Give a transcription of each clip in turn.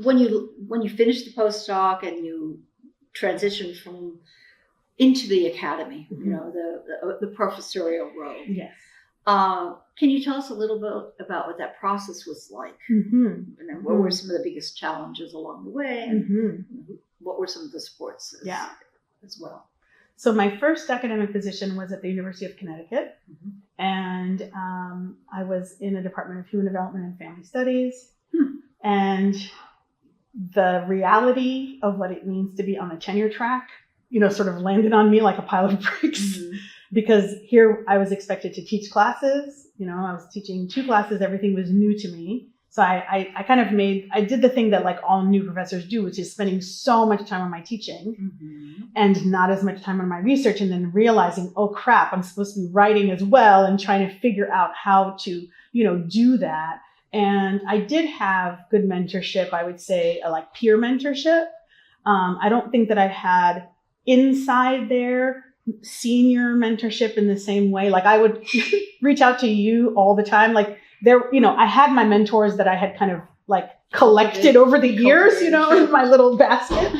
when you finish the postdoc and you transition into the academy, the professorial role. Yes. Can you tell us a little bit about what that process was like? And then what were some of the biggest challenges along the way? And what were some of the supports as well? So my first academic position was at the University of Connecticut. And I was in a Department of Human Development and Family Studies. And the reality of what it means to be on the tenure track, sort of landed on me like a pile of bricks. Because here I was expected to teach classes. I was teaching 2 classes. Everything was new to me. So I did the thing that like all new professors do, which is spending so much time on my teaching and not as much time on my research, and then realizing, oh crap, I'm supposed to be writing as well, and trying to figure out how to, do that. And I did have good mentorship, I would say, like peer mentorship. I don't think that I had inside there senior mentorship in the same way. Like I would reach out to you all the time. Like there, I had my mentors that I had kind of like collected over the years, in my little basket.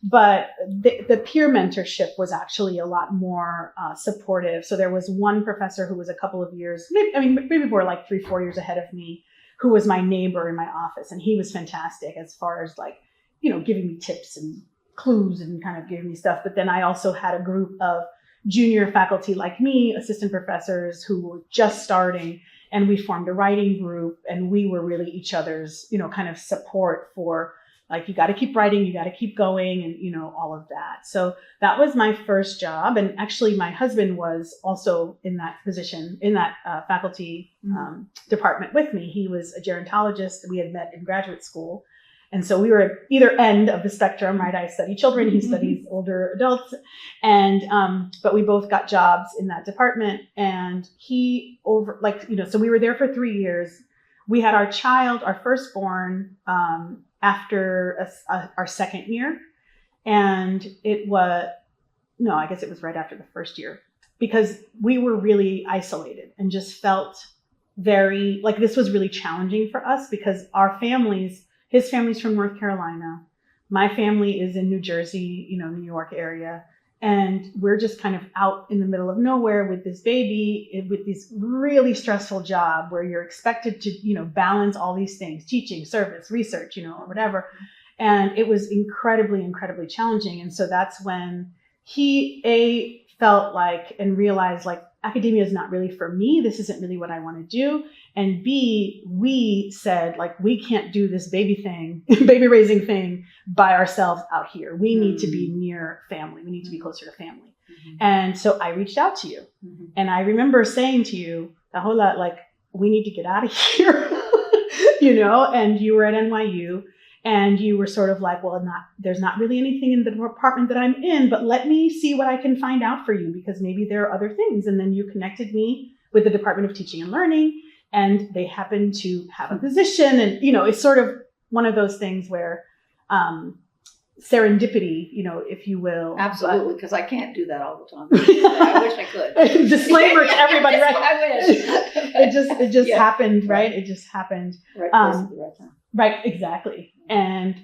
But the peer mentorship was actually a lot more supportive. So there was one professor who was a couple of years, maybe more like 3-4 years ahead of me, who was my neighbor in my office. And he was fantastic as far as like, giving me tips and clues and kind of giving me stuff. But then I also had a group of junior faculty like me, assistant professors who were just starting, and we formed a writing group, and we were really each other's, kind of support for like, you got to keep writing, you got to keep going, and, all of that. So that was my first job. And actually my husband was also in that position, in that faculty department with me. He was a gerontologist. We had met in graduate school. And so we were at either end of the spectrum, right? I study children, he studies older adults. And, but we both got jobs in that department, and so we were there for 3 years. We had our child, our firstborn, after our second year. And I guess it was right after the first year, because we were really isolated and just felt very, like this was really challenging for us, because our families, his family's from North Carolina. My family is in New Jersey, New York area. And we're just kind of out in the middle of nowhere with this baby, with this really stressful job where you're expected to, balance all these things, teaching, service, research, or whatever. And it was incredibly, incredibly challenging. And so that's when he felt like and realized like academia is not really for me. This isn't really what I want to do. And B, we said like, we can't do this baby raising thing by ourselves out here. We need to be near family. We need to be closer to family. And so I reached out to you. And I remember saying to you, Tahola, like, we need to get out of here, and you were at NYU. And you were sort of like, well, there's not really anything in the department that I'm in, but let me see what I can find out for you, because maybe there are other things. And then you connected me with the Department of Teaching and Learning, and they happened to have a position. And, it's sort of one of those things where serendipity, if you will. Absolutely, because I can't do that all the time. I wish I could. Disclaimer to everybody, right? I wish. It just happened, right? It just happened. Right place at the right time. Right, exactly. And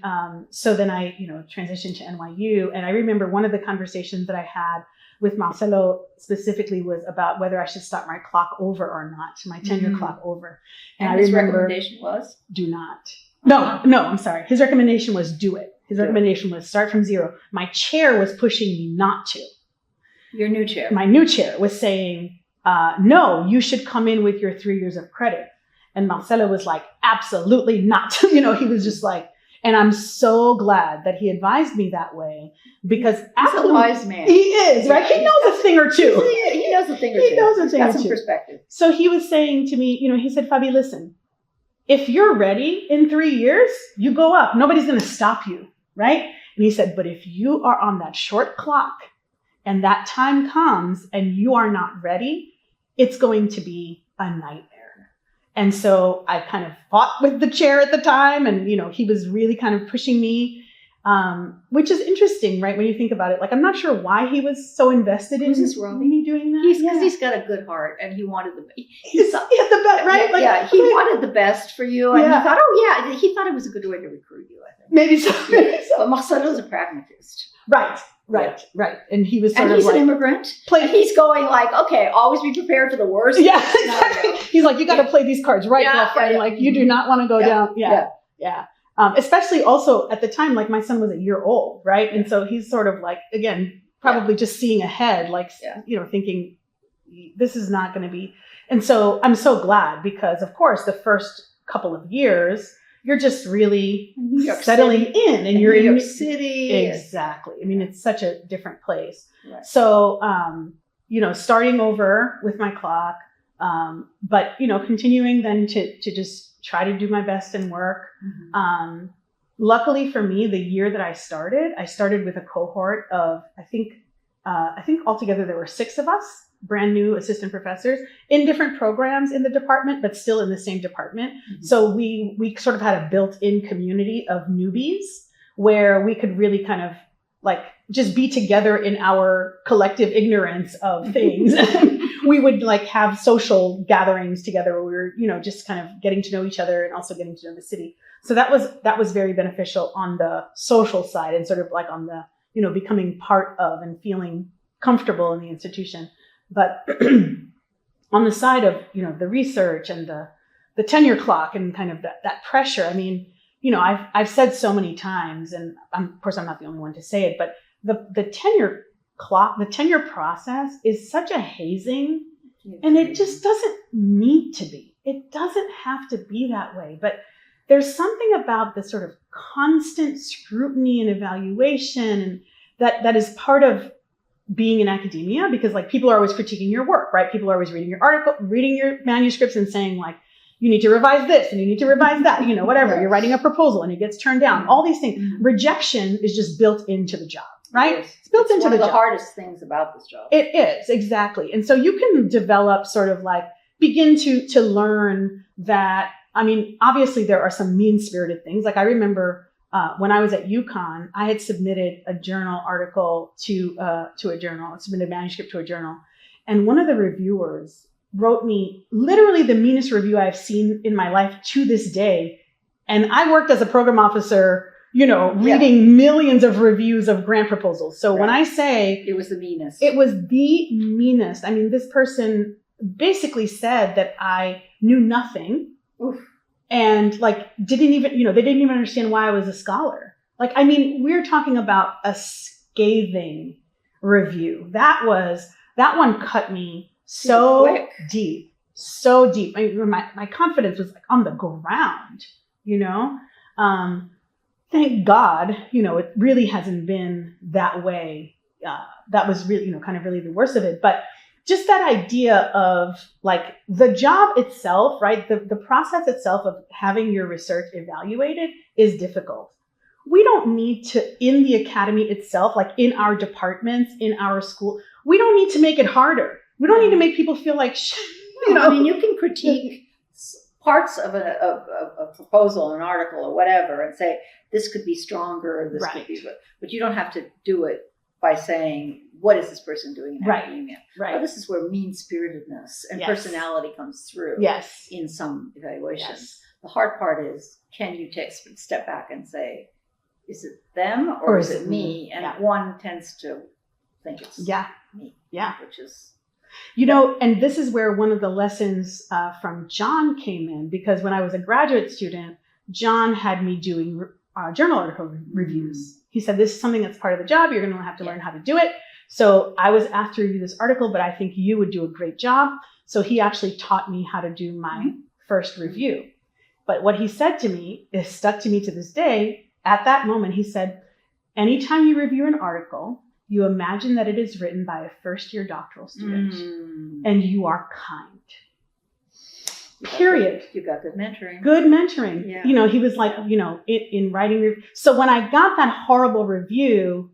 so then I, transitioned to NYU. And I remember one of the conversations that I had with Marcelo specifically was about whether I should start my clock over or not, my tenure clock over. And his recommendation was? Do not. No, I'm sorry. His recommendation was do it. His recommendation was start from zero. My chair was pushing me not to. Your new chair? My new chair was saying, no, you should come in with your 3 years of credit. And Marcelo was like, absolutely not. He was just like, and I'm so glad that he advised me that way, because he's a wise man. He is, right? He knows a thing or two. He knows a thing or two. He knows a thing or two. Got some perspective. So he was saying to me, he said, Fabi, listen, if you're ready in 3 years, you go up. Nobody's going to stop you, right? And he said, but if you are on that short clock and that time comes and you are not ready, it's going to be a nightmare. And so I kind of fought with the chair at the time, and, he was really kind of pushing me. Which is interesting, right? When you think about it, like, I'm not sure why he was so invested in me doing that. Because he's got a good heart, and he wanted he had the best, right? Like, he wanted the best for you, and he thought, he thought it was a good way to recruit you, I think. Maybe so. But Marcelo's a pragmatist. Right. And he was he's an immigrant. And he's going like, okay, always be prepared for the worst. Yeah, exactly. He's like, you got to play these cards right, left, right. Like, you do not want to go down. Yeah. Especially also at the time, like, my son was a year old, right? And so he's sort of like, again, probably just seeing ahead, like, thinking this is not going to be. And so I'm so glad, because of course the first couple of years, you're just really settling in, and you're in New York City. Exactly. I mean, it's such a different place. Right. So, starting over with my clock, but, continuing then to just try to do my best and work. Mm-hmm. Luckily for me, the year that I started with a cohort of, I think altogether there were 6 of us, brand new assistant professors in different programs in the department, but still in the same department. Mm-hmm. So we sort of had a built-in community of newbies where we could really kind of like just be together in our collective ignorance of things. We would like have social gatherings together where we were, just kind of getting to know each other and also getting to know the city. So that was very beneficial on the social side, and sort of like on the, becoming part of and feeling comfortable in the institution. But on the side of, the research and the tenure clock and kind of that pressure, I mean, I've said so many times, and of course I'm not the only one to say it, but the tenure clock, the tenure process is such a hazing, and it just doesn't need to be. It doesn't have to be that way. But there's something about the sort of constant scrutiny and evaluation that is part of being in academia, because like people are always critiquing your work, right? People are always reading your article, reading your manuscripts and saying like, you need to revise this and you need to revise that, whatever. Yes. You're writing a proposal and it gets turned down. All these things. Mm-hmm. Rejection is just built into the job, right? Yes. It's built into one the of the job. hardest things about this job. It is, exactly. And so you can develop sort of like, begin to learn that, I mean, obviously there are some mean-spirited things. Like I remember when I was at UConn, I had submitted a journal article to a journal, submitted a manuscript to a journal. And one of the reviewers wrote me literally the meanest review I've seen in my life to this day. And I worked as a program officer, reading millions of reviews of grant proposals. So when I say it was the meanest, it was the meanest. I mean, this person basically said that I knew nothing. Oof. And like, didn't even, they didn't even understand why I was a scholar. Like, I mean, we're talking about a scathing review. That one cut me so deep. My confidence was like on the ground, thank God, it really hasn't been that way. That was really, kind of really the worst of it. But just that idea of like the job itself, right? The process itself of having your research evaluated is difficult. We don't need to, in the academy itself, like in our departments, in our school, we don't need to make it harder. We don't need to make people feel like, I mean, you can critique parts of a proposal, an article or whatever, and say, this could be stronger, or this could be, but you don't have to do it by saying, what is this person doing in academia? Right. Well, this is where mean-spiritedness and personality comes through in some evaluations. Yes. The hard part is, can you step back and say, is it them or is it me? And one tends to think it's me. Yeah. Which is... and this is where one of the lessons from John came in, because when I was a graduate student, John had me doing journal article reviews. He said, this is something that's part of the job. You're going to have to learn how to do it. So I was asked to review this article, but I think you would do a great job. So he actually taught me how to do my first review. But what he said to me is stuck to me to this day. At that moment, he said, anytime you review an article, you imagine that it is written by a first-year doctoral student, and you are kind. Period. You got good mentoring. Good mentoring. Yeah. He was like, in writing. So when I got that horrible review,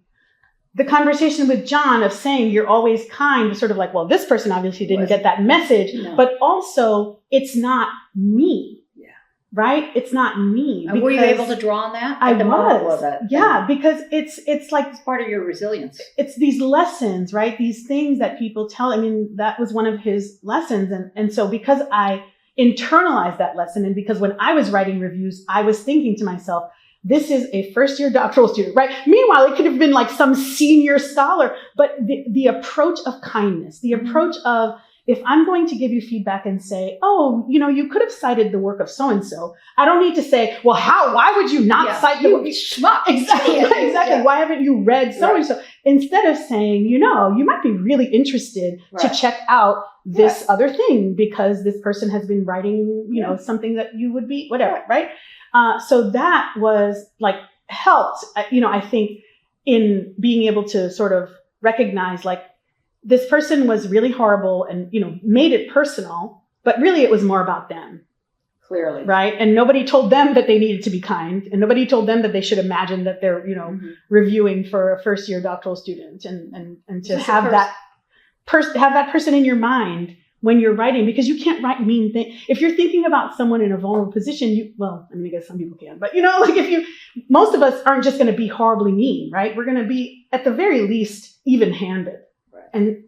the conversation with John of saying you're always kind was sort of like, well, this person obviously didn't get that message, but also it's not me. Yeah. right? It's not me. And were you able to draw on that? I was. Yeah, because it's like it's part of your resilience. It's these lessons, right? These things that people tell. I mean, that was one of his lessons. And so because I internalized that lesson, and because when I was writing reviews, I was thinking to myself, this is a first-year doctoral student, right? Meanwhile, it could have been like some senior scholar, but the approach of kindness, the approach of, if I'm going to give you feedback and say, oh, you could have cited the work of so-and-so, I don't need to say, well, why would you not cite the work? Exactly. Yeah. Why haven't you read so-and-so? Right. Instead of saying, you might be really interested to check out this other thing because this person has been writing, something that you would be, whatever, right? So that was like helped, I think, in being able to sort of recognize like this person was really horrible and, made it personal, but really it was more about them. Clearly. Right. And nobody told them that they needed to be kind, and nobody told them that they should imagine that they're, reviewing for a first year doctoral student and to have that person in your mind when you're writing, because you can't write mean things. If you're thinking about someone in a vulnerable position, I guess some people can, but most of us aren't just going to be horribly mean, right? We're going to be at the very least even-handed. Right. And,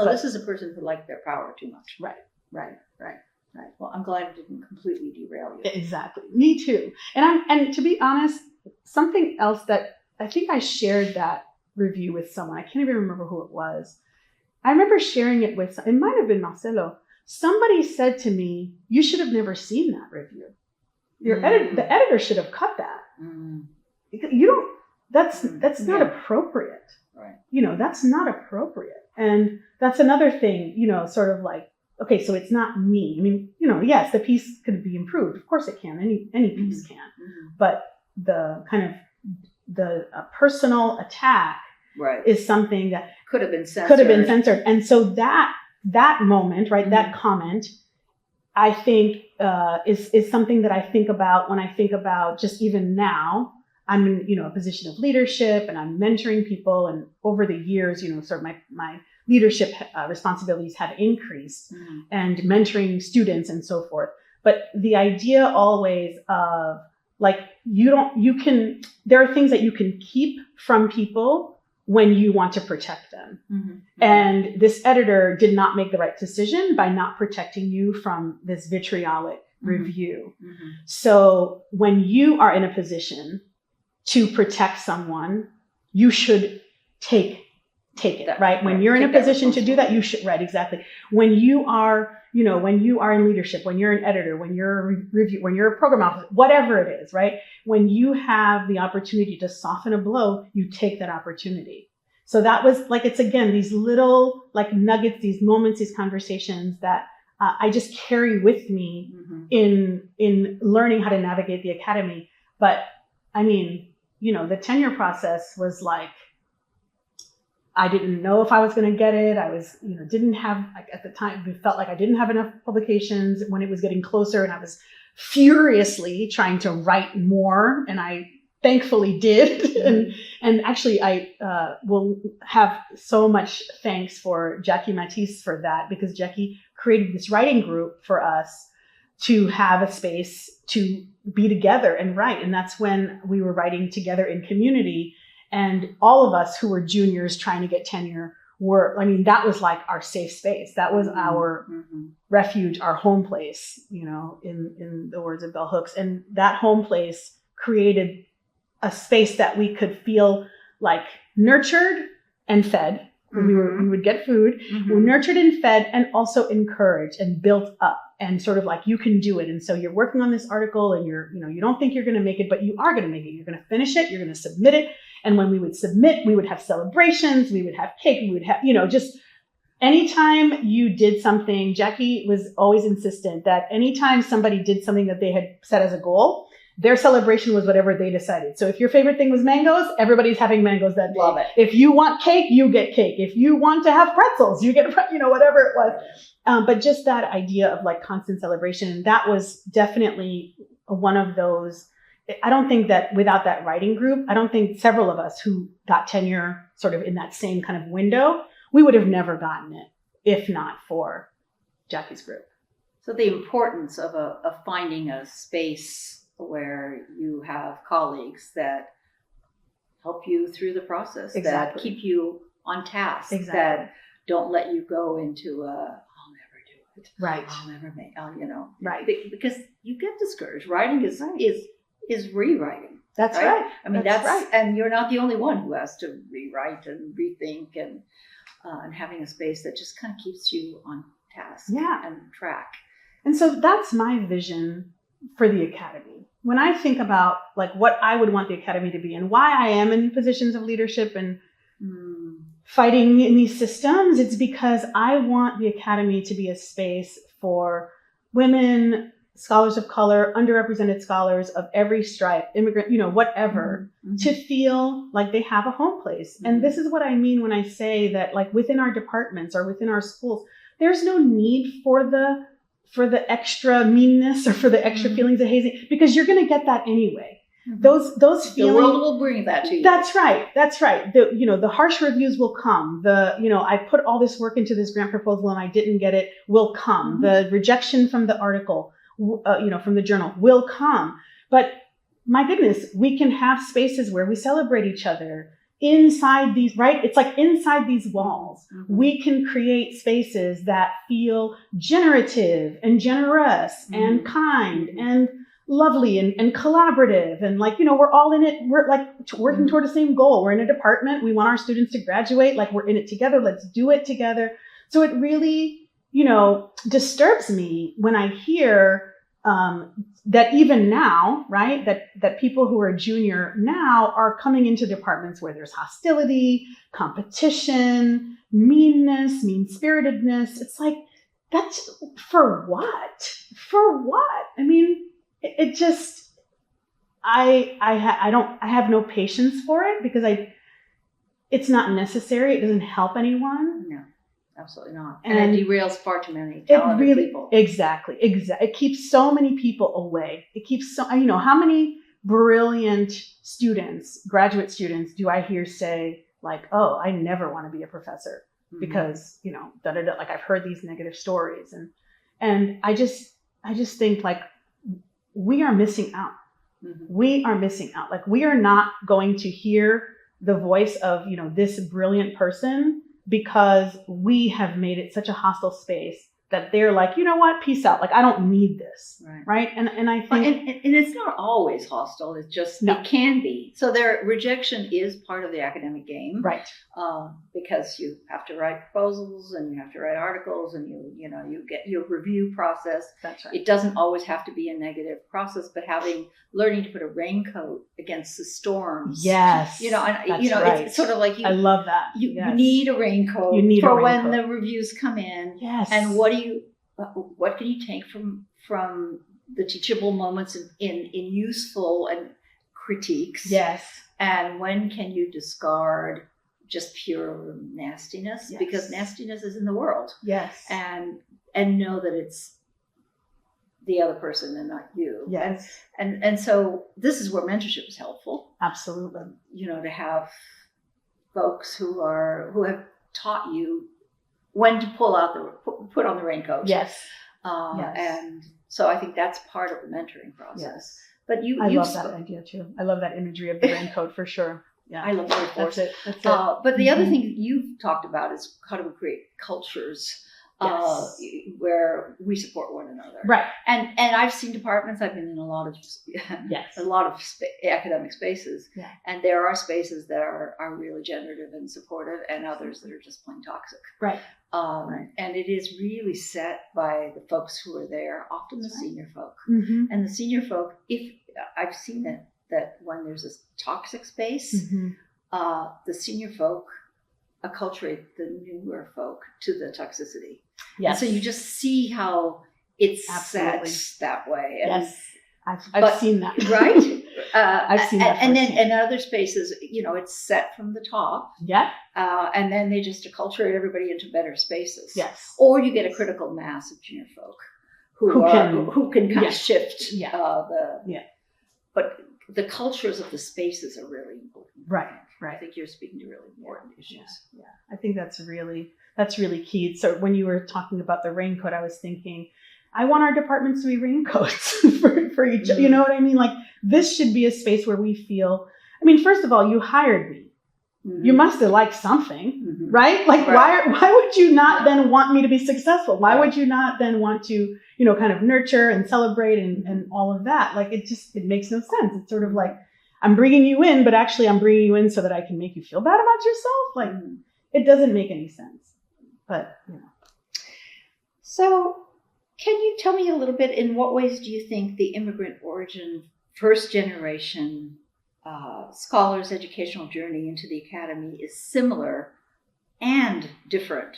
this is a person who liked their power too much. Right. Well, I'm glad it didn't completely derail you. Exactly. Me too. And to be honest, something else that I think I shared that review with someone. I can't even remember who it was. I remember sharing it it might have been Marcelo. Somebody said to me, you should have never seen that review. The editor should have cut that. That's not appropriate. Right. That's not appropriate. And that's another thing, sort of like, okay, so it's not me. I mean, yes, the piece could be improved. Of course it can. Any piece can. Mm-hmm. But the kind of the personal attack is something that could have been censored. And so that moment, right, that comment, I think is something that I think about when I think about just even now. I'm in a position of leadership and I'm mentoring people, and over the years, sort of my leadership responsibilities have increased and mentoring students and so forth. But the idea always of like, there are things that you can keep from people when you want to protect them. Mm-hmm. And this editor did not make the right decision by not protecting you from this vitriolic review. Mm-hmm. So when you are in a position to protect someone, you should take it, right? When you're in a position to do that, you should, right, exactly. When you are in leadership, when you're an editor, when you're a review, when you're a program officer, whatever it is, right? When you have the opportunity to soften a blow, you take that opportunity. So that was like, it's again, these little like nuggets, these moments, these conversations that I just carry with me in learning how to navigate the academy. But I mean, the tenure process was like, I didn't know if I was going to get it. I was, didn't have, like at the time, it felt like I didn't have enough publications when it was getting closer, and I was furiously trying to write more, and I thankfully did. And actually, I will have so much thanks for Jackie Matisse for that, because Jackie created this writing group for us to have a space to be together and write. And that's when we were writing together in community. And all of us who were juniors trying to get tenure that was like our safe space. That was our refuge, our home place, in the words of Bell Hooks. And that home place created a space that we could feel like nurtured and fed. We would get food, we were nurtured and fed, and also encouraged and built up, and sort of like, you can do it. And so you're working on this article and you don't think you're going to make it, but you are going to make it. You're going to finish it. You're going to submit it. And when we would submit, we would have celebrations. We would have cake. We would have, just anytime you did something, Jackie was always insistent that anytime somebody did something that they had set as a goal, their celebration was whatever they decided. So if your favorite thing was mangoes, everybody's having mangoes that day. Love it. If you want cake, you get cake. If you want to have pretzels, you get, whatever it was. But just that idea of like constant celebration, that was definitely one of those. I don't think that without that writing group, I don't think several of us who got tenure sort of in that same kind of window, we would have never gotten it if not for Jackie's group. So the importance of finding a space where you have colleagues that help you through the process, that keep you on task, that don't let you go into I'll never do it. Right. I'll never make, Right. Because you get discouraged. Writing is rewriting. That's right. I mean, that's right. And you're not the only one who has to rewrite and rethink and having a space that just kind of keeps you on task and track. And so that's my vision for the Academy. When I think about like what I would want the Academy to be and why I am in positions of leadership and fighting in these systems, it's because I want the Academy to be a space for women, scholars of color, underrepresented scholars of every stripe, immigrant, whatever, to feel like they have a home place. And this is what I mean when I say that like within our departments or within our schools, there's no need for the extra meanness or for the extra feelings of hazing, because you're going to get that anyway. Those feelings. The world will bring that to you. That's right. The harsh reviews will come. I put all this work into this grant proposal and I didn't get it will come. The rejection from the article, from the journal will come. But my goodness, we can have spaces where we celebrate each other inside these, right? It's like inside these walls, we can create spaces that feel generative and generous and kind and lovely and collaborative. And like, we're all in it. We're like working toward the same goal. We're in a department. We want our students to graduate. Like we're in it together. Let's do it together. So it really, disturbs me when I hear that even now, right, that people who are junior now are coming into departments where there's hostility, competition, meanness, mean-spiritedness. It's like, that's for what? For what? I mean, it just, I have no patience for it because it's not necessary. It doesn't help anyone. No. Absolutely not. And it derails far too many talented people. Exactly. It keeps so many people away. It keeps how many brilliant students, graduate students, do I hear say like, oh, I never want to be a professor because, like I've heard these negative stories. And I just think like we are missing out. We are missing out. Like we are not going to hear the voice of, this brilliant person because we have made it such a hostile space that they're like, you know what, peace out. Like, I don't need this. Right. And I think. And it's not always hostile. It's just, it can be. So their rejection is part of the academic game. Right. Because you have to write proposals and you have to write articles and you get your review process. That's right. It doesn't always have to be a negative process, but learning to put a raincoat against the storms. Yes. Right. It's sort of like I love that. You need a raincoat when the reviews come in. Yes. And what can you take from the teachable moments in useful and critiques? Yes. And when can you discard just pure nastiness? Yes. Because nastiness is in the world. Yes. And know that it's the other person and not you. Yes. And so this is where mentorship is helpful. Absolutely. To have folks who have taught you when to put on the raincoat. Yes. And so I think that's part of the mentoring process. Yes. But I love that idea too. I love that imagery of the raincoat for sure. Yeah. I love it. That's it. But the other thing you've talked about is how to create cultures where we support one another. Right. And I've seen departments. I've been in a lot of academic spaces. Yeah. And there are spaces that are really generative and supportive, and others that are just plain toxic. Right. And it is really set by the folks who are there, often the senior folk. And the senior folk, if I've seen it, that when there's a toxic space, the senior folk acculturate the newer folk to the toxicity. Yes. And so you just see how it's set that way. And, yes. I've seen that. Right? I've seen that. And then in other spaces, it's set from the top. Yeah. And then they just acculturate everybody into better spaces. Yes. Or you get a critical mass of junior folk who can kind of shift But the cultures of the spaces are really important. Right. I think you're speaking to really important issues. Yeah. I think that's really key. So when you were talking about the raincoat, I was thinking I want our departments to be raincoats for each, you know what I mean? Like, this should be a space where we feel, I mean, first of all, you hired me. You must have liked something, right? Like, why would you not then want me to be successful? Why would you not then want to, kind of nurture and celebrate and all of that? Like, it makes no sense. It's sort of like, I'm bringing you in, but actually I'm bringing you in so that I can make you feel bad about yourself. Like, it doesn't make any sense, but, So can you tell me a little bit, in what ways do you think the immigrant origin first generation scholars' educational journey into the academy is similar and different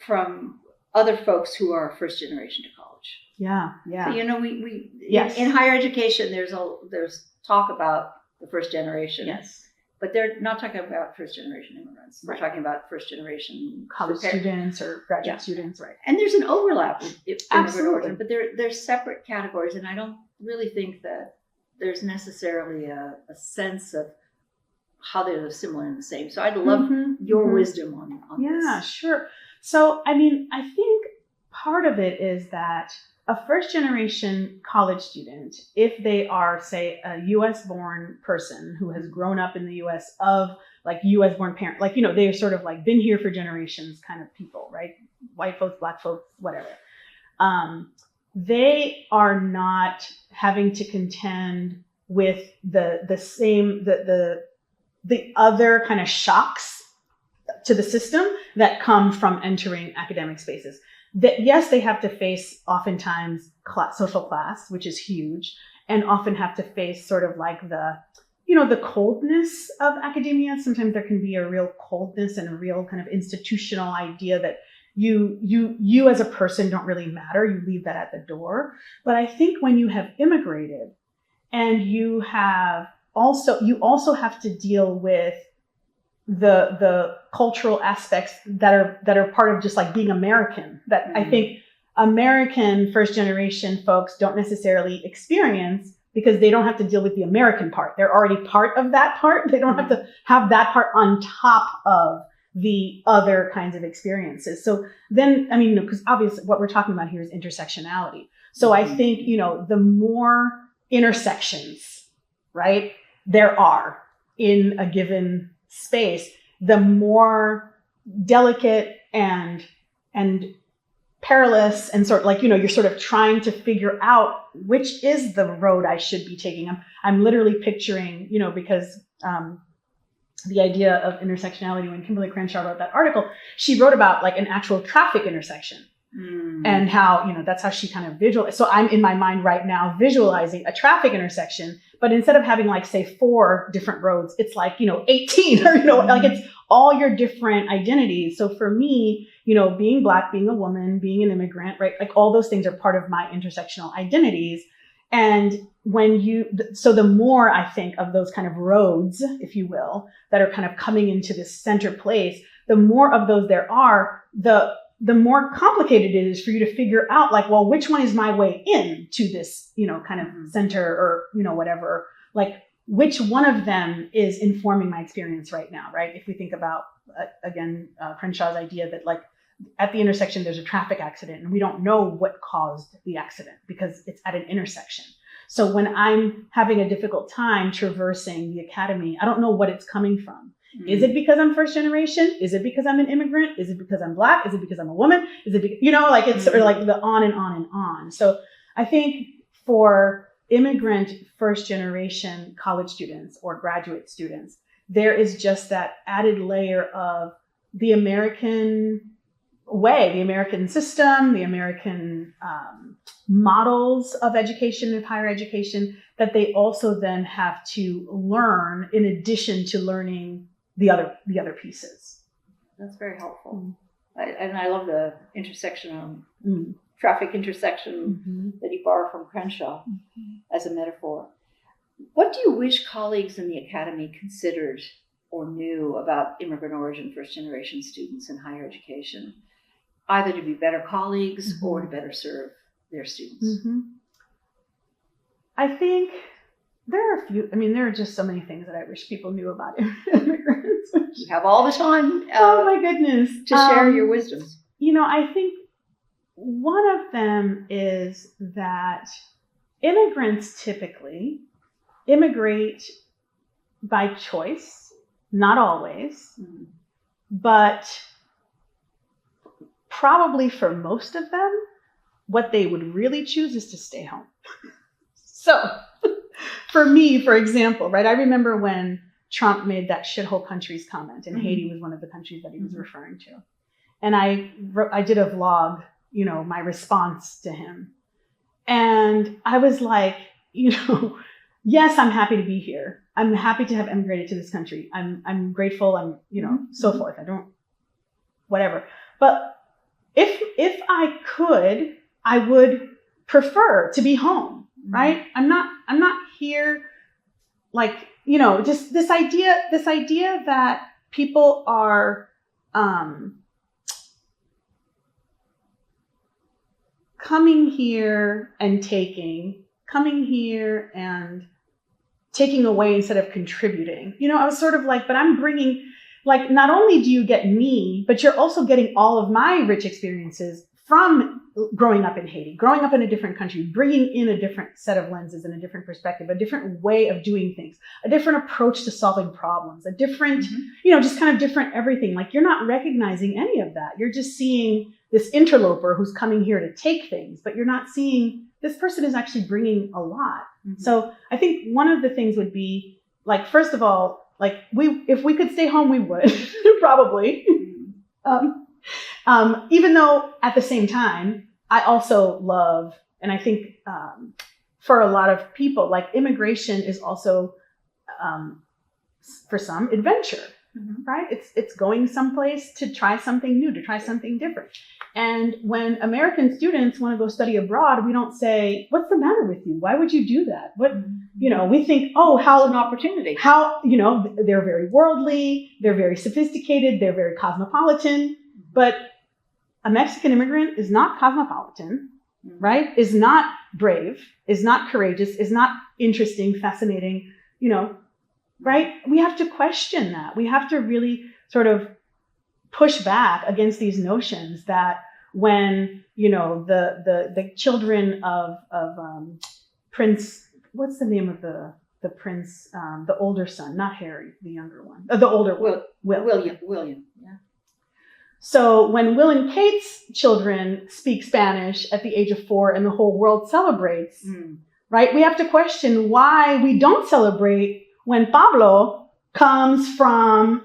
from other folks who are first generation to college? Yeah. So, we in higher education, there's talk about the first generation. Yes. But they're not talking about first generation immigrants. They're talking about first generation college students or graduate students, right? And there's an overlap with immigrant origin, but they're separate categories, and I don't really think that there's necessarily a sense of how they're similar and the same. So I'd love your wisdom on this. Yeah, sure. So, I mean, I think part of it is that a first generation college student, if they are, say, a US born person who has grown up in the US of like US born parent, like, they're sort of like been here for generations kind of people, right? White folks, Black folks, whatever. They are not having to contend with the same, the other kind of shocks to the system that come from entering academic spaces. That, yes, they have to face oftentimes social class, which is huge, and often have to face sort of like the coldness of academia. Sometimes there can be a real coldness and a real kind of institutional idea that you as a person don't really matter. You leave that at the door. But I think when you have immigrated and you also have to deal with the cultural aspects that are part of just like being American, that I think American first generation folks don't necessarily experience, because they don't have to deal with the American part. They're already part of that part. They don't have to have that part on top of the other kinds of experiences. So then, I mean, because obviously what we're talking about here is intersectionality. So I think, the more intersections, right, there are in a given space, the more delicate and perilous and sort of like, you're sort of trying to figure out which is the road I should be taking. I'm literally picturing, because the idea of intersectionality, when Kimberly Crenshaw wrote that article, she wrote about like an actual traffic intersection and how, that's how she kind of visualized. So I'm in my mind right now visualizing a traffic intersection, but instead of having like, say, 4 different roads, it's like, 18 or, like it's all your different identities. So for me, being Black, being a woman, being an immigrant, right? Like all those things are part of my intersectional identities. And so the more I think of those kind of roads, if you will, that are kind of coming into this center place, the more of those there are, the more complicated it is for you to figure out like, well, which one is my way in to this, kind of center or, whatever, like which one of them is informing my experience right now, right? If we think about, again, Crenshaw's idea that like at the intersection, there's a traffic accident and we don't know what caused the accident because it's at an intersection. So when I'm having a difficult time traversing the academy, I don't know what it's coming from. Is it because I'm first generation? Is it because I'm an immigrant? Is it because I'm Black? Is it because I'm a woman? Is it because, like it's sort of like the on and on and on. So I think for immigrant first generation college students or graduate students, there is just that added layer of the American way, the American system, the American models of education and higher education that they also then have to learn in addition to learning the other pieces. That's very helpful. I love the intersection, traffic intersection that you borrow from Crenshaw as a metaphor. What do you wish colleagues in the academy considered or knew about immigrant origin first generation students in higher education, either to be better colleagues or to better serve their students? I think there are just so many things that I wish people knew about immigrants. You have all the time oh my goodness to share your wisdoms. I think one of them is that immigrants typically immigrate by choice, not always, but probably for most of them, what they would really choose is to stay home. So for me, for example, right, I remember when Trump made that shithole countries comment, and Haiti was one of the countries that he was referring to. And I did a vlog, my response to him. And I was like, yes, I'm happy to be here. I'm happy to have emigrated to this country. I'm grateful. I'm, so forth. I don't, whatever. But if I could, I would prefer to be home, right? I'm not here like, just this idea that people are coming here and taking away instead of contributing. I was sort of like, but I'm bringing, like, not only do you get me, but you're also getting all of my rich experiences from growing up in Haiti, growing up in a different country, bringing in a different set of lenses and a different perspective, a different way of doing things, a different approach to solving problems, a different, just kind of different everything. Like, you're not recognizing any of that. You're just seeing this interloper who's coming here to take things, but you're not seeing this person is actually bringing a lot. So I think one of the things would be, like, first of all, like, if we could stay home, we would probably. Even though at the same time, I also love, and I think for a lot of people, like, immigration is also, for some, adventure, right? It's going someplace to try something new, to try something different. And when American students want to go study abroad, we don't say, what's the matter with you? Why would you do that? We think, oh, how it's an opportunity. How, they're very worldly, they're very sophisticated, they're very cosmopolitan. But a Mexican immigrant is not cosmopolitan, right? Is not brave, is not courageous, is not interesting, fascinating, right? We have to question that. We have to really sort of push back against these notions that when, the children of Prince, what's the name of the prince, the older son, not Harry, the younger one, the older one, William. Yeah. So when Will and Kate's children speak Spanish at the age of 4 and the whole world celebrates, right? We have to question why we don't celebrate when Pablo comes from,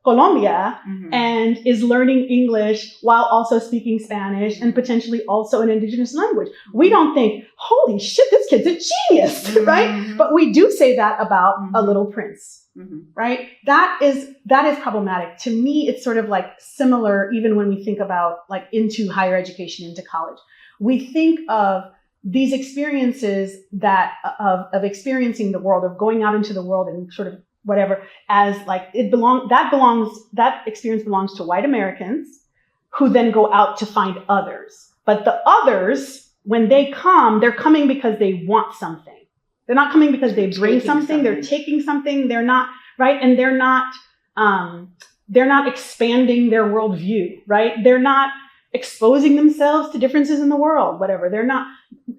Colombia and is learning English while also speaking Spanish and potentially also an indigenous language. We don't think, holy shit, this kid's a genius, right? But we do say that about a little prince. Right? That is problematic. To me, it's sort of like similar, even when we think about, like, into higher education, into college. We think of these experiences that of experiencing the world, of going out into the world and sort of whatever, as like that experience belongs to white Americans who then go out to find others. But the others, when they come, they're coming because they want something. They're not coming because they bring something. They're taking something. They're not, right? And they're not expanding their worldview, right? They're not exposing themselves to differences in the world, whatever. They're not,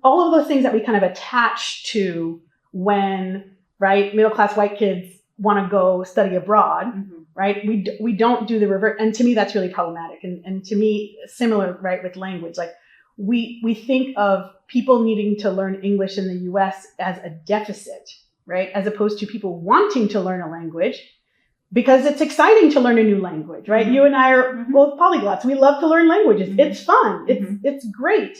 all of those things that we kind of attach to when, right, middle-class white kids want to go study abroad, right? We don't do the reverse. And to me, that's really problematic. And to me, similar, right, with language, like, we think of people needing to learn English in the US as a deficit, right? As opposed to people wanting to learn a language because it's exciting to learn a new language, right? You and I are both polyglots. We love to learn languages. It's fun. It's great.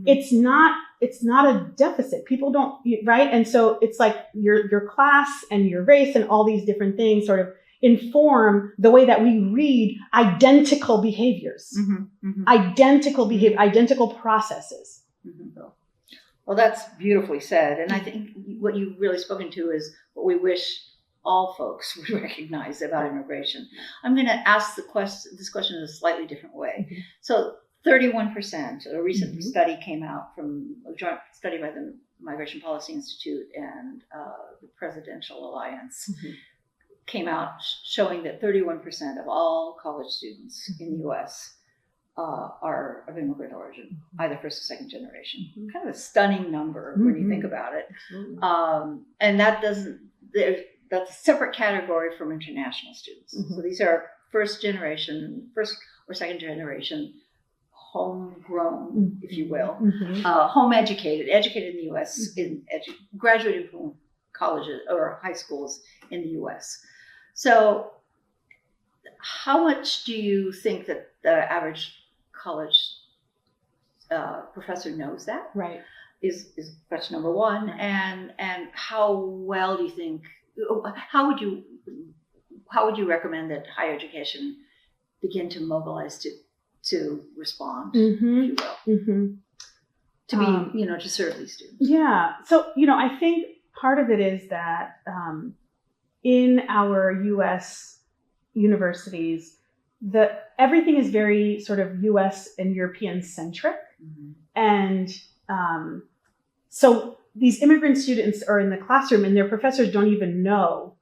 It's not a deficit. People don't, right? And so it's like your class and your race and all these different things sort of inform the way that we read identical behaviors, identical processes. Well, that's beautifully said. And I think what you've really spoken to is what we wish all folks would recognize about immigration. I'm going to ask this question in a slightly different way. So 31%, a recent study came out from a joint study by the Migration Policy Institute and the Presidential Alliance, came out showing that 31% of all college students in the U.S. are of immigrant origin, either first or second generation. Kind of a stunning number when you think about it. And that's a separate category from international students. So these are first or second generation, homegrown, if you will, home educated in the U.S., graduated from colleges or high schools in the U.S. So how much do you think that the average college professor knows that? Right. Is question number one. And how well do you think, how would you recommend that higher education begin to mobilize to respond, if you will, to be, to serve these students? Yeah. So, I think part of it is that in our U.S. universities, everything is very sort of U.S. and European centric. And so these immigrant students are in the classroom and their professors don't even know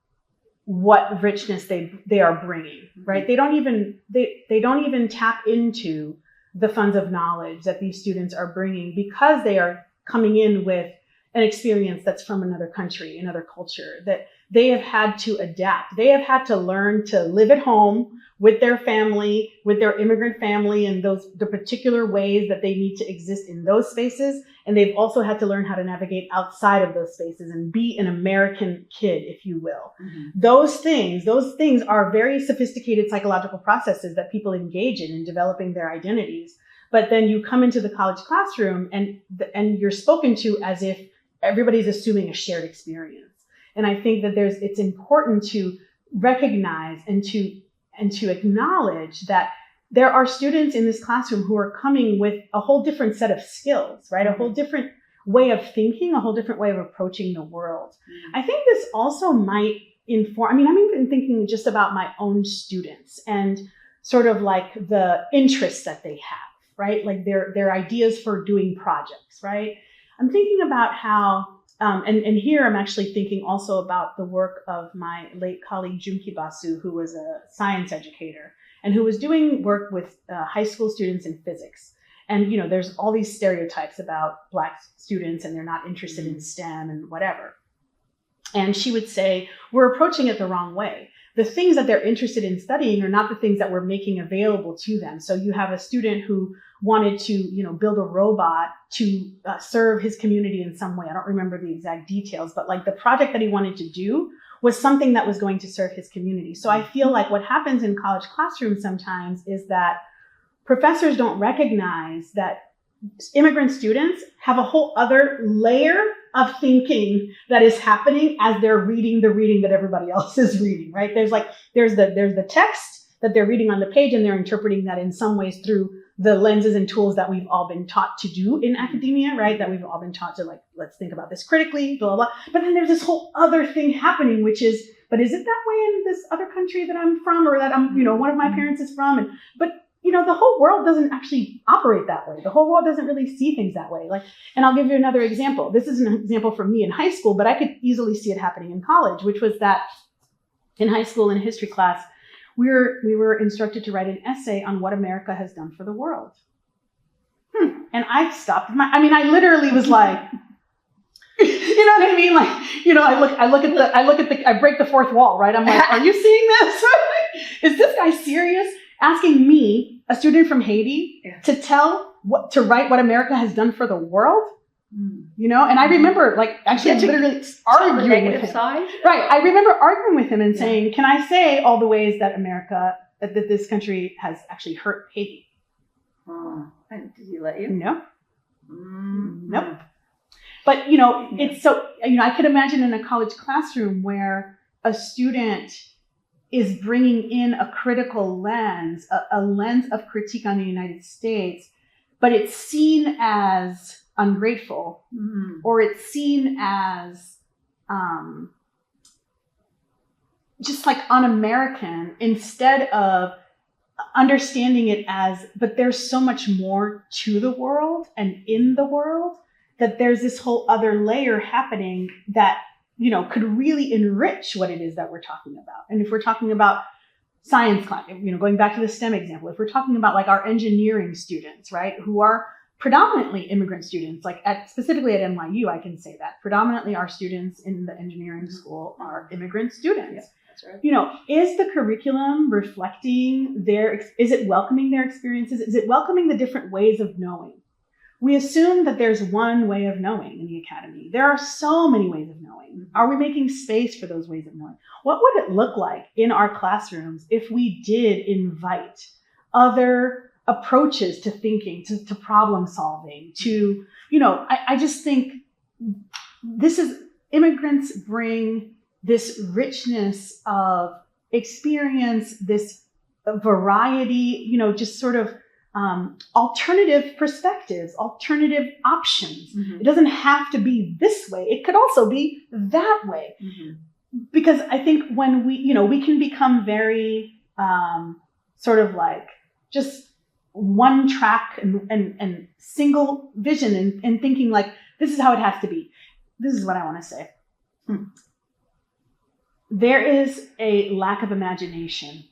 what richness they are bringing, right? They don't even tap into the funds of knowledge that these students are bringing because they are coming in with an experience that's from another country, another culture, that they have had to adapt. They have had to learn to live at home with their family, with their immigrant family, and the particular ways that they need to exist in those spaces. And they've also had to learn how to navigate outside of those spaces and be an American kid, if you will. Those things are very sophisticated psychological processes that people engage in developing their identities. But then you come into the college classroom and you're spoken to as if everybody's assuming a shared experience. And I think that it's important to recognize and to acknowledge that there are students in this classroom who are coming with a whole different set of skills, right? A whole different way of thinking, a whole different way of approaching the world. I think this also might inform, I'm even thinking just about my own students and sort of like the interests that they have, right? Like their ideas for doing projects, right? I'm thinking about how, and here I'm actually thinking also about the work of my late colleague Junki Basu, who was a science educator and who was doing work with high school students in physics. And, there's all these stereotypes about Black students and they're not interested in STEM and whatever. And she would say, we're approaching it the wrong way. The things that they're interested in studying are not the things that we're making available to them. So you have a student who wanted to, build a robot to serve his community in some way. I don't remember the exact details, but like the project that he wanted to do was something that was going to serve his community. So I feel like what happens in college classrooms sometimes is that professors don't recognize that immigrant students have a whole other layer of thinking that is happening as they're reading the reading that everybody else is reading, right? There's the text that they're reading on the page and they're interpreting that in some ways through the lenses and tools that we've all been taught to do in academia, right? That we've all been taught to let's think about this critically, blah, blah, blah. But then there's this whole other thing happening, which is, but is it that way in this other country that I'm from or that one of my parents is from? But the whole world doesn't actually operate that way. The whole world doesn't really see things that way. And I'll give you another example. This is an example from me in high school, but I could easily see it happening in college, which was that in high school in a history class, we were instructed to write an essay on what America has done for the world. And I stopped I literally was like, you know what I mean? I break the fourth wall, right? I'm like, are you seeing this? Is this guy serious? Asking me, a student from Haiti, to write what America has done for the world? And I remember literally arguing with him. Side? Right. I remember arguing with him and saying, can I say all the ways that that this country has actually hurt Haiti? And did he let you? No. Nope. But, it's so, I could imagine in a college classroom where a student is bringing in a critical lens, a lens of critique on the United States, but it's seen as ungrateful, or it's seen as just like un-American, instead of understanding it as, but there's so much more to the world and in the world, that there's this whole other layer happening that could really enrich what it is that we're talking about. And if we're talking about science class, going back to the STEM example, if we're talking about like our engineering students, right, who are predominantly immigrant students, like specifically at NYU, I can say that predominantly our students in the engineering school are immigrant students. Yeah, that's right. Is the curriculum reflecting is it welcoming their experiences? Is it welcoming the different ways of knowing? We assume that there's one way of knowing in the academy. There are so many ways of knowing. Are we making space for those ways of knowing? What would it look like in our classrooms if we did invite other approaches to thinking, to problem solving, to, I just think immigrants bring this richness of experience, this variety, just sort of alternative perspectives, alternative options. Mm-hmm. It doesn't have to be this way. It could also be that way. Mm-hmm. Because I think when we can become very sort of like just one track and single vision and thinking like, this is how it has to be. This is what I want to say. There is a lack of imagination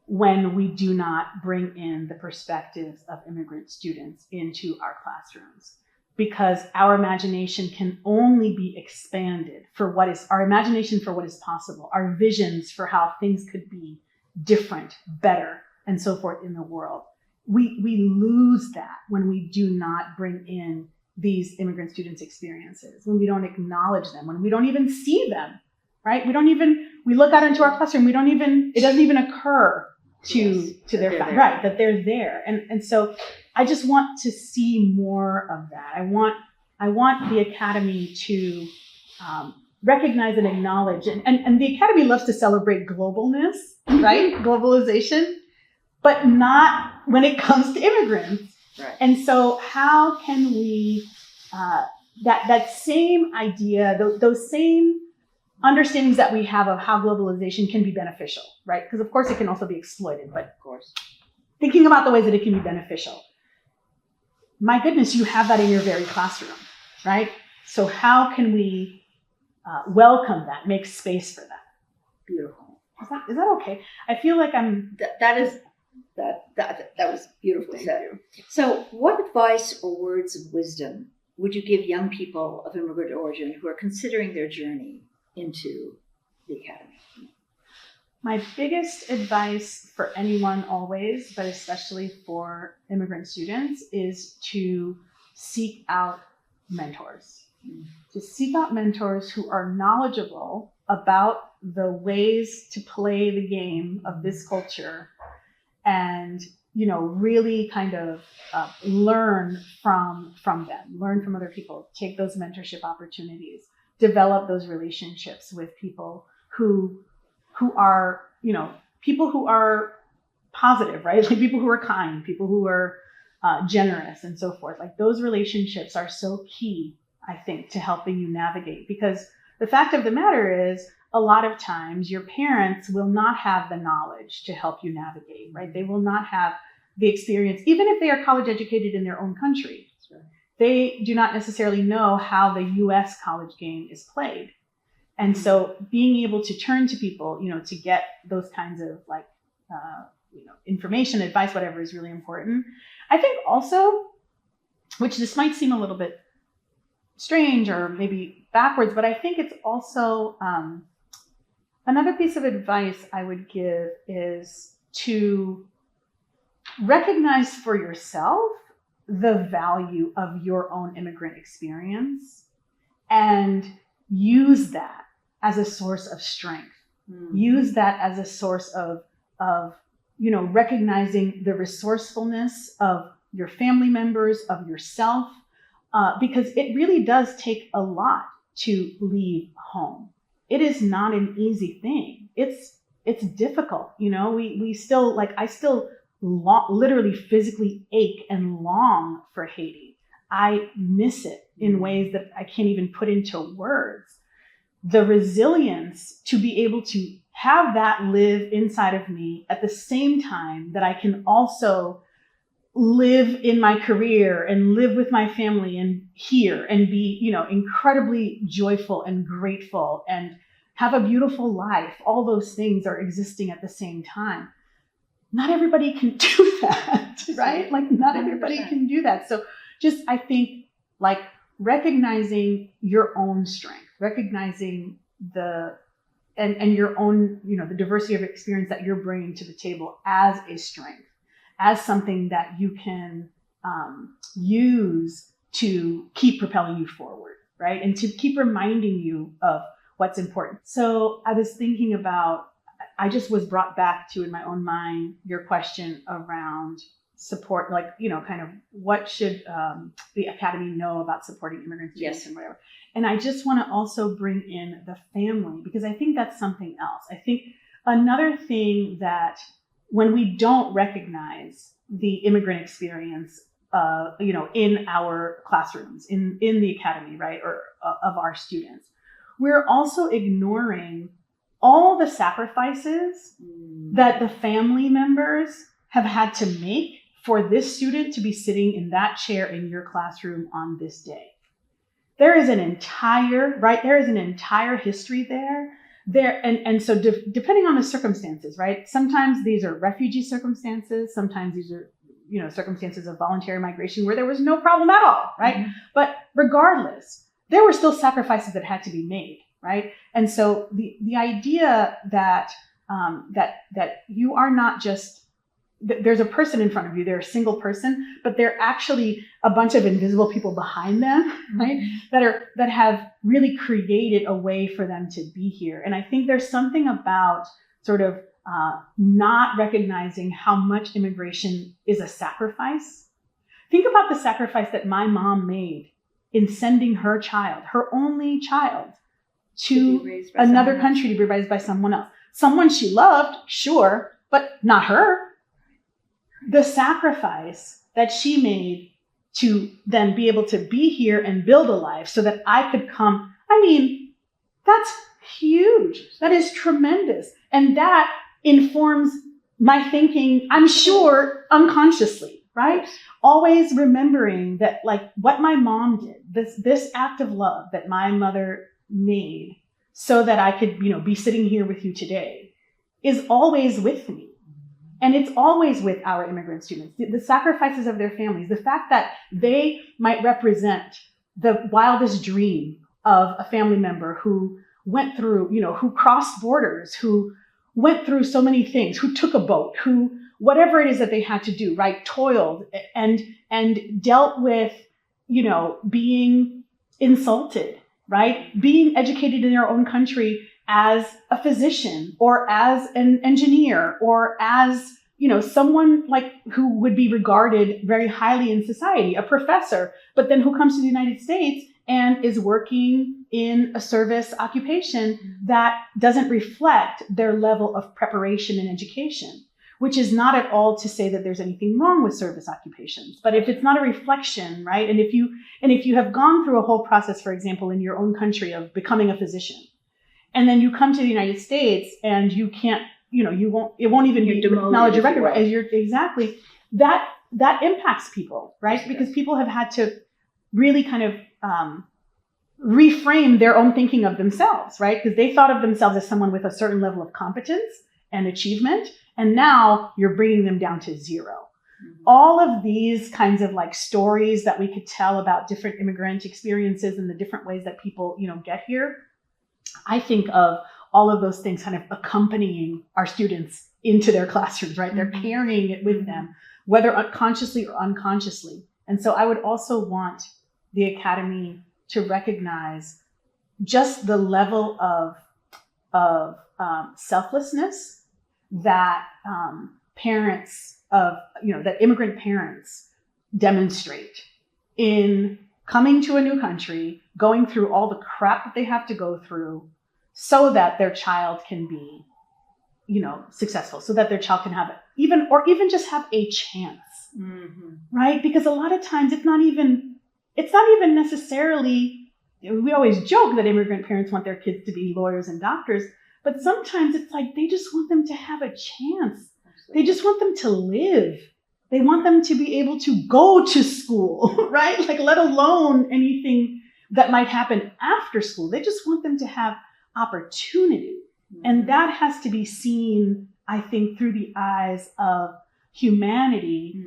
when we do not bring in the perspectives of immigrant students into our classrooms, because our imagination can only be expanded for our imagination for what is possible, our visions for how things could be different, better, and so forth in the world. We lose that when we do not bring in these immigrant students' experiences, when we don't acknowledge them, when we don't even see them, right? We look out into our classroom, it doesn't even occur to their fact, right, that they're there. And so I just want to see more of that. I want the Academy to recognize and acknowledge, and the Academy loves to celebrate globalness, right? Globalization, but not when it comes to immigrants. Right. And so how can we, that same idea, those same understandings that we have of how globalization can be beneficial, right? Because of course it can also be exploited, but of course, thinking about the ways that it can be beneficial. My goodness, you have that in your very classroom, right? So how can we welcome that, make space for that? Beautiful. Is that okay? I feel like that was beautiful. So what advice or words of wisdom would you give young people of immigrant origin who are considering their journey into the Academy? My biggest advice for anyone always, but especially for immigrant students, is to seek out mentors. To seek out mentors who are knowledgeable about the ways to play the game of this culture and, really kind of learn from them, learn from other people, take those mentorship opportunities, develop those relationships with people who are, people who are positive, right? Like people who are kind, people who are generous and so forth. Like those relationships are so key, I think, to helping you navigate, because the fact of the matter is a lot of times your parents will not have the knowledge to help you navigate, right? They will not have the experience, even if they are college educated in their own country. Right. They do not necessarily know how the US college game is played. And so being able to turn to people, to get those kinds of like, information, advice, whatever is really important. I think also, which this might seem a little bit strange or maybe backwards, but I think it's also, another piece of advice I would give is to recognize for yourself the value of your own immigrant experience and use that as a source of strength. Mm-hmm. Use that as a source of recognizing the resourcefulness of your family members, of yourself, because it really does take a lot to leave home. It is not an easy thing. It's difficult. We still, I still literally physically ache and long for Haiti. I miss it in ways that I can't even put into words. The resilience to be able to have that live inside of me at the same time that I can also live in my career and live with my family and here and be, incredibly joyful and grateful and have a beautiful life. All those things are existing at the same time. Not everybody can do that, right? Like not everybody 100%. can do that. So just, I think like recognizing your own strength, recognizing and your own, the diversity of experience that you're bringing to the table as a strength, as something that you can use to keep propelling you forward, right? And to keep reminding you of what's important. So I was thinking about, I just was brought back to in my own mind, your question around support, like, kind of what should the Academy know about supporting immigrant students Yes. and whatever. And I just want to also bring in the family, because I think that's something else. I think another thing that when we don't recognize the immigrant experience, in our classrooms, in the Academy, right, or of our students, we're also ignoring all the sacrifices that the family members have had to make for this student to be sitting in that chair in your classroom on this day. There is an entire history there. And so depending on the circumstances, right? Sometimes these are refugee circumstances. Sometimes these are, circumstances of voluntary migration where there was no problem at all, right? Mm-hmm. But regardless, there were still sacrifices that had to be made, right? And so the idea that you are not just, there's a person in front of you, they're a single person, but they're actually a bunch of invisible people behind them, right? Mm-hmm. that have really created a way for them to be here. And I think there's something about sort of not recognizing how much immigration is a sacrifice. Think about the sacrifice that my mom made in sending her child, her only child, to another country to be raised by someone else. Someone she loved, sure, but not her. The sacrifice that she made to then be able to be here and build a life so that I could come, that's huge. That is tremendous. And that informs my thinking, I'm sure, unconsciously, right? Always remembering that, like, what my mom did, this act of love that my mother made so that I could, be sitting here with you today is always with me. And it's always with our immigrant students. The sacrifices of their families, the fact that they might represent the wildest dream of a family member who went through, who crossed borders, who went through so many things, who took a boat, who, whatever it is that they had to do, right, toiled and dealt with, being insulted, right, being educated in their own country as a physician or as an engineer or as, someone like who would be regarded very highly in society, a professor, but then who comes to the United States and is working in a service occupation that doesn't reflect their level of preparation and education, which is not at all to say that there's anything wrong with service occupations. But if it's not a reflection, right, and if you have gone through a whole process, for example, in your own country of becoming a physician, and then you come to the United States and you can't, it won't even be acknowledged or recognized as exactly, that impacts people, right? Yes. Because people have had to really kind of reframe their own thinking of themselves, right? Because they thought of themselves as someone with a certain level of competence and achievement, and now you're bringing them down to zero. Mm-hmm. All of these kinds of like stories that we could tell about different immigrant experiences and the different ways that people, get here, I think of all of those things kind of accompanying our students into their classrooms, right? Mm-hmm. They're carrying it with them, whether consciously or unconsciously. And so I would also want the Academy to recognize just the level of selflessness that parents of, that immigrant parents demonstrate in coming to a new country, going through all the crap that they have to go through so that their child can be, successful, so that their child can have even just have a chance, mm-hmm. right? Because a lot of times it's not even necessarily, we always joke that immigrant parents want their kids to be lawyers and doctors, but sometimes it's like they just want them to have a chance. Absolutely. They just want them to live. They want them to be able to go to school, right? Like, let alone anything that might happen after school. They just want them to have opportunity. And that has to be seen, I think, through the eyes of humanity,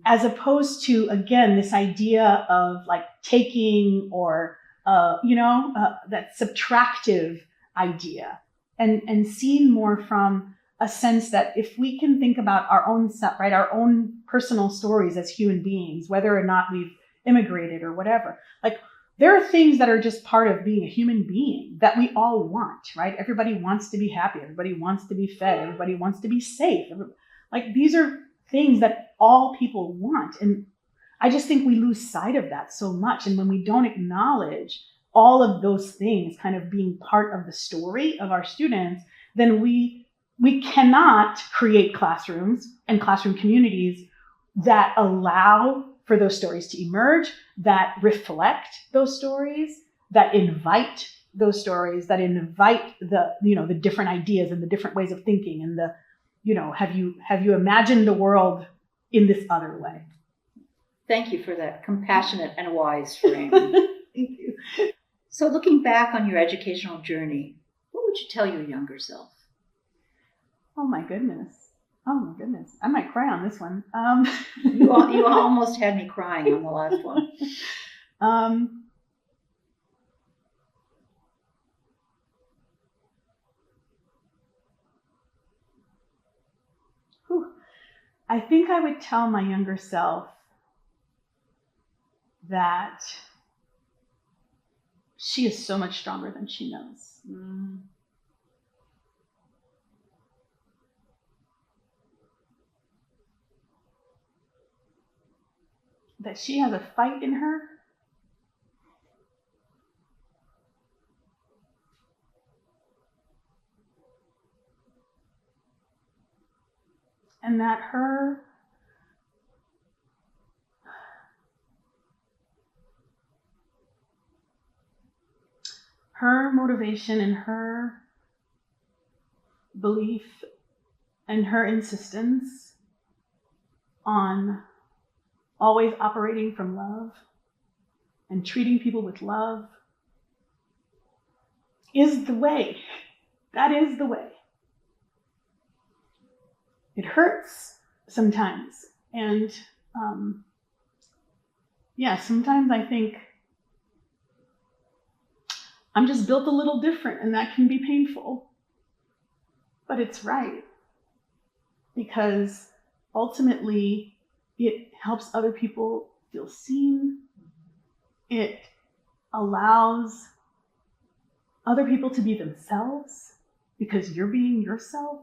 as opposed to, again, this idea of like taking or, that subtractive idea, and seen more from a sense that if we can think about our own stuff, right, our own personal stories as human beings, whether or not we've immigrated or whatever, like there are things that are just part of being a human being that we all want, right? Everybody wants to be happy. Everybody wants to be fed. Everybody wants to be safe. Like these are things that all people want. And I just think we lose sight of that so much. And when we don't acknowledge all of those things kind of being part of the story of our students, then we cannot create classrooms and classroom communities that allow for those stories to emerge, that reflect those stories, that invite those stories, that invite the different ideas and the different ways of thinking, and have you imagined the world in this other way? Thank you for that compassionate and wise frame. Thank you. So looking back on your educational journey, what would you tell your younger self? Oh my goodness. I might cry on this one. You almost had me crying on the last one. I think I would tell my younger self that she is so much stronger than she knows. That she has a fight in her. And that her motivation and her belief and her insistence on always operating from love and treating people with love is the way. That is the way. It hurts sometimes. And sometimes I think I'm just built a little different, and that can be painful. But it's right. Because ultimately, it helps other people feel seen. It allows other people to be themselves because you're being yourself.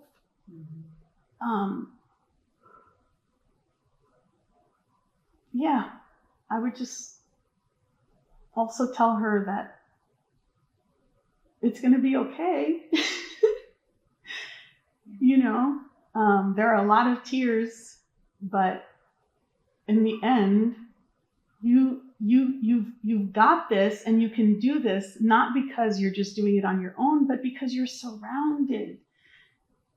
I would just also tell her that it's going to be okay. There are a lot of tears, but in the end, you've got this, and you can do this not because you're just doing it on your own, but because you're surrounded.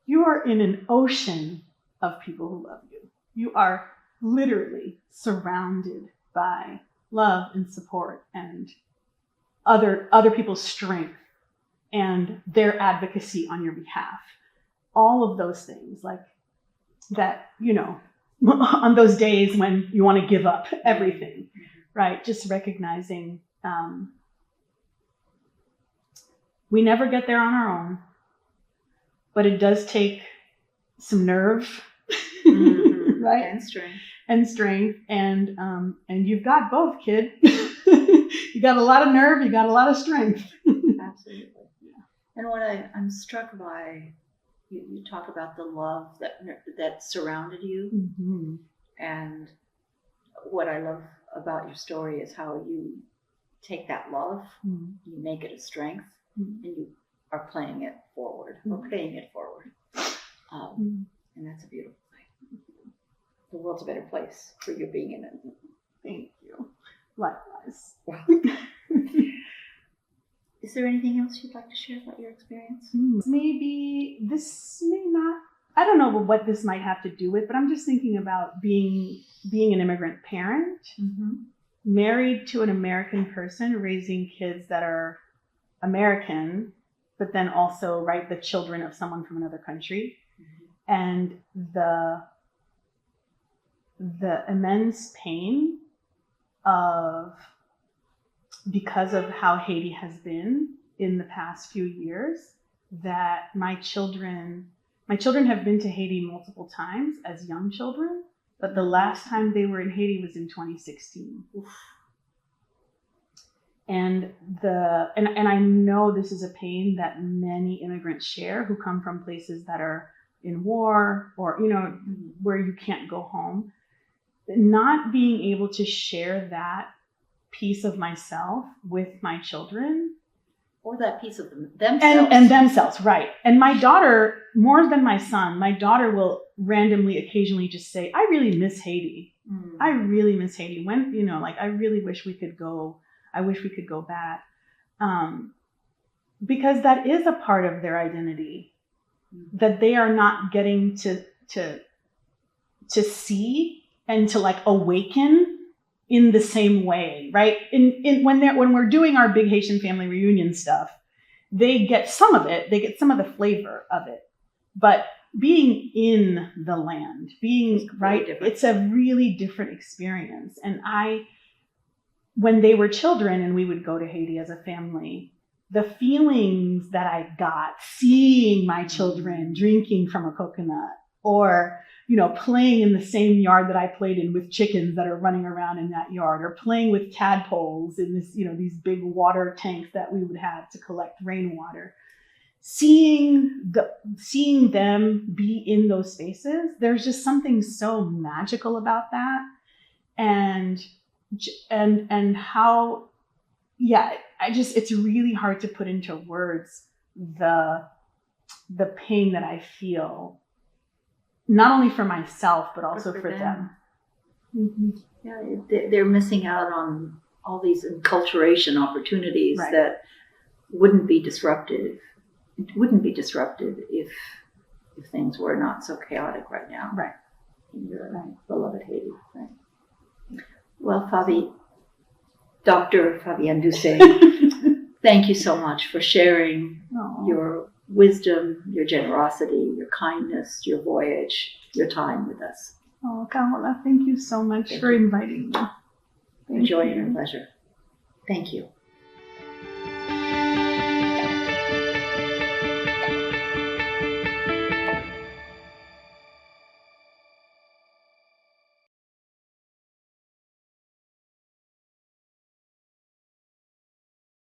You are in an ocean of people who love you. You are literally surrounded by love and support and other people's strength and their advocacy on your behalf. All of those things, like that, on those days when you want to give up everything, right? Just recognizing we never get there on our own, but it does take some nerve, right? And strength. And you've got both, kid. You got a lot of nerve, you got a lot of strength. Absolutely. Yeah. And what I'm struck by, you talk about the love that surrounded you. Mm-hmm. And what I love about your story is how you take that love, you make it a strength, and you are playing it forward, or paying it forward. And that's a beautiful thing. The world's a better place for you being in it. Thank you. Likewise. Is there anything else you'd like to share about your experience? Maybe this may not, I don't know what this might have to do with, but I'm just thinking about being an immigrant parent, married to an American person, raising kids that are American, but then also, right, the children of someone from another country, and the immense pain of, because of how Haiti has been in the past few years, that my children have been to Haiti multiple times as young children, but the last time they were in Haiti was in 2016. Oof. And I know this is a pain that many immigrants share who come from places that are in war or, where you can't go home. Not being able to share that piece of myself with my children. Or that piece of themselves. And themselves, right. And my daughter, more than my son, my daughter will randomly, occasionally just say, I really miss Haiti. I really miss Haiti. When, I really wish we could go. I wish we could go back. Because that is a part of their identity that they are not getting to see and to awaken in the same way, right? When we're doing our big Haitian family reunion stuff, they get some of it, they get some of the flavor of it. But being in the land, it's a really different experience. And when they were children and we would go to Haiti as a family, the feelings that I got seeing my children drinking from a coconut or, playing in the same yard that I played in with chickens that are running around in that yard, or playing with tadpoles in this, these big water tanks that we would have to collect rainwater. Seeing them be in those spaces, there's just something so magical about that. And how, it's really hard to put into words the pain that I feel, not only for myself, but also for them. Mm-hmm. Yeah, they're missing out on all these enculturation opportunities that wouldn't be disrupted. It wouldn't be disrupted if things were not so chaotic right now. Right. In your beloved Haiti. Right. Well, Dr. Fabienne Doucet, thank you so much for sharing your wisdom, your generosity, your kindness, your voyage, your time with us. Oh, Kamala, thank you so much for inviting me. Enjoy your pleasure. Thank you.